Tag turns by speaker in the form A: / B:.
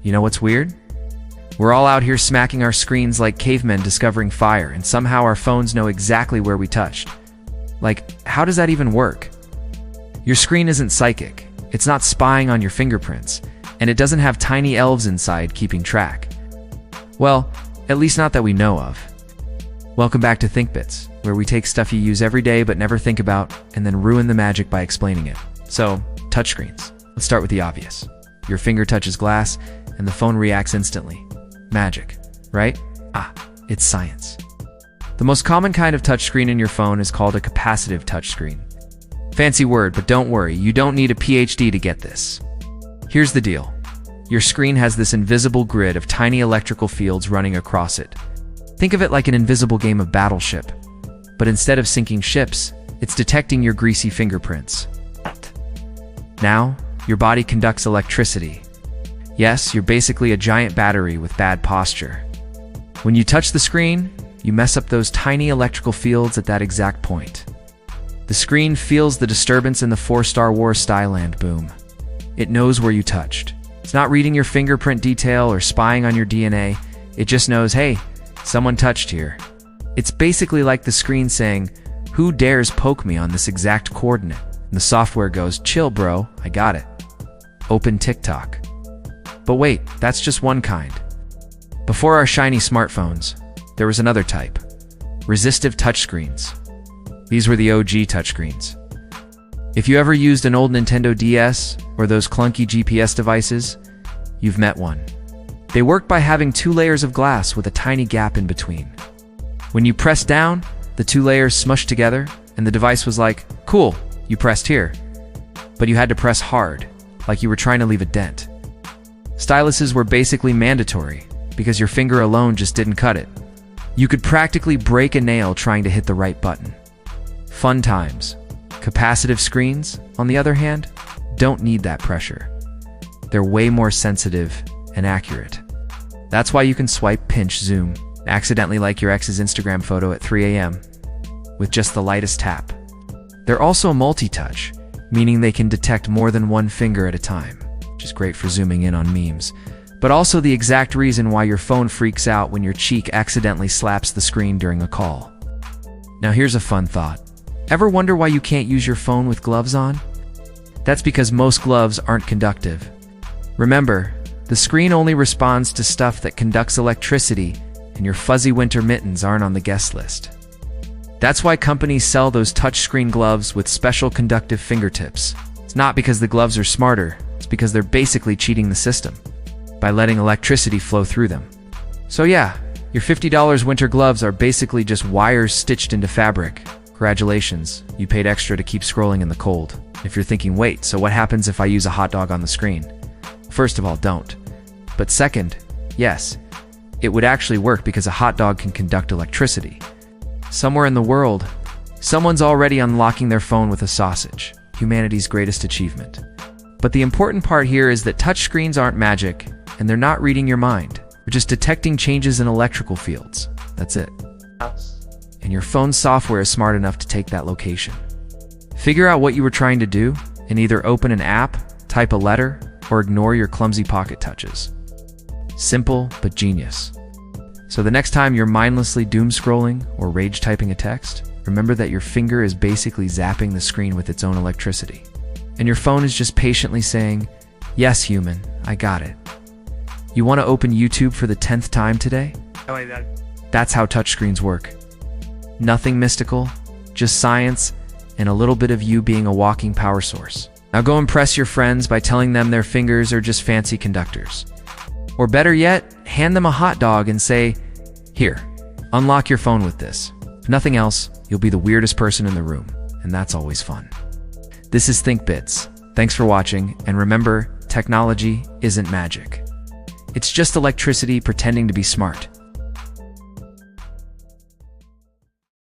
A: You know what's weird? We're all out here smacking our screens like cavemen discovering fire, and somehow our phones know exactly where we touched. Like, how does that even work? Your screen isn't psychic. It's not spying on your fingerprints, and it doesn't have tiny elves inside keeping track. Well, at least not that we know of. Welcome back to ThinkBits, where we take stuff you use every day but never think about, and then ruin the magic by explaining it. So, touchscreens. Let's start with the obvious. Your finger touches glass, and the phone reacts instantly. Magic, right? It's science. The most common kind of touchscreen in your phone is called a capacitive touchscreen. Fancy word, but don't worry, you don't need a PhD to get this. Here's the deal. Your screen has this invisible grid of tiny electrical fields running across it. Think of it like an invisible game of Battleship. But instead of sinking ships, it's detecting your greasy fingerprints. Now, your body conducts electricity. Yes, you're basically a giant battery with bad posture. When you touch the screen, you mess up those tiny electrical fields at that exact point. The screen feels the disturbance in the 4 Star Wars style and boom. It knows where you touched. It's not reading your fingerprint detail or spying on your DNA. It just knows, hey, someone touched here. It's basically like the screen saying, who dares poke me on this exact coordinate? And the software goes, chill bro, I got it. Open TikTok. But wait, that's just one kind. Before our shiny smartphones, there was another type. Resistive touchscreens. These were the OG touchscreens. If you ever used an old Nintendo DS or those clunky GPS devices, you've met one. They worked by having 2 layers of glass with a tiny gap in between. When you pressed down, the 2 layers smushed together, and the device was like, cool, you pressed here. But you had to press hard, like you were trying to leave a dent. Styluses were basically mandatory, because your finger alone just didn't cut it. You could practically break a nail trying to hit the right button. Fun times. Capacitive screens, on the other hand, don't need that pressure. They're way more sensitive and accurate. That's why you can swipe, pinch, zoom, accidentally like your ex's Instagram photo at 3 a.m. with just the lightest tap. They're also multi-touch, meaning they can detect more than one finger at a time, which is great for zooming in on memes, but also the exact reason why your phone freaks out when your cheek accidentally slaps the screen during a call. Now here's a fun thought. Ever wonder why you can't use your phone with gloves on? That's because most gloves aren't conductive. Remember, the screen only responds to stuff that conducts electricity, and your fuzzy winter mittens aren't on the guest list. That's why companies sell those touchscreen gloves with special conductive fingertips. It's not because the gloves are smarter, it's because they're basically cheating the system by letting electricity flow through them. So yeah, your $50 winter gloves are basically just wires stitched into fabric. Congratulations, you paid extra to keep scrolling in the cold. If you're thinking, wait, so what happens if I use a hot dog on the screen? First of all, don't. But second, yes, it would actually work because a hot dog can conduct electricity. Somewhere in the world, someone's already unlocking their phone with a sausage, humanity's greatest achievement. But the important part here is that touchscreens aren't magic, and they're not reading your mind. They're just detecting changes in electrical fields. That's it. And your phone's software is smart enough to take that location. Figure out what you were trying to do, and either open an app, type a letter, or ignore your clumsy pocket touches. Simple, but genius. So the next time you're mindlessly doom scrolling or rage typing a text, remember that your finger is basically zapping the screen with its own electricity. And your phone is just patiently saying, yes, human, I got it. You want to open YouTube for the 10th time today? That's how touchscreens work. Nothing mystical, just science and a little bit of you being a walking power source. Now go impress your friends by telling them their fingers are just fancy conductors. Or better yet, hand them a hot dog and say, here, unlock your phone with this. If nothing else, you'll be the weirdest person in the room, and that's always fun. This is ThinkBits. Thanks for watching, and remember, technology isn't magic. It's just electricity pretending to be smart.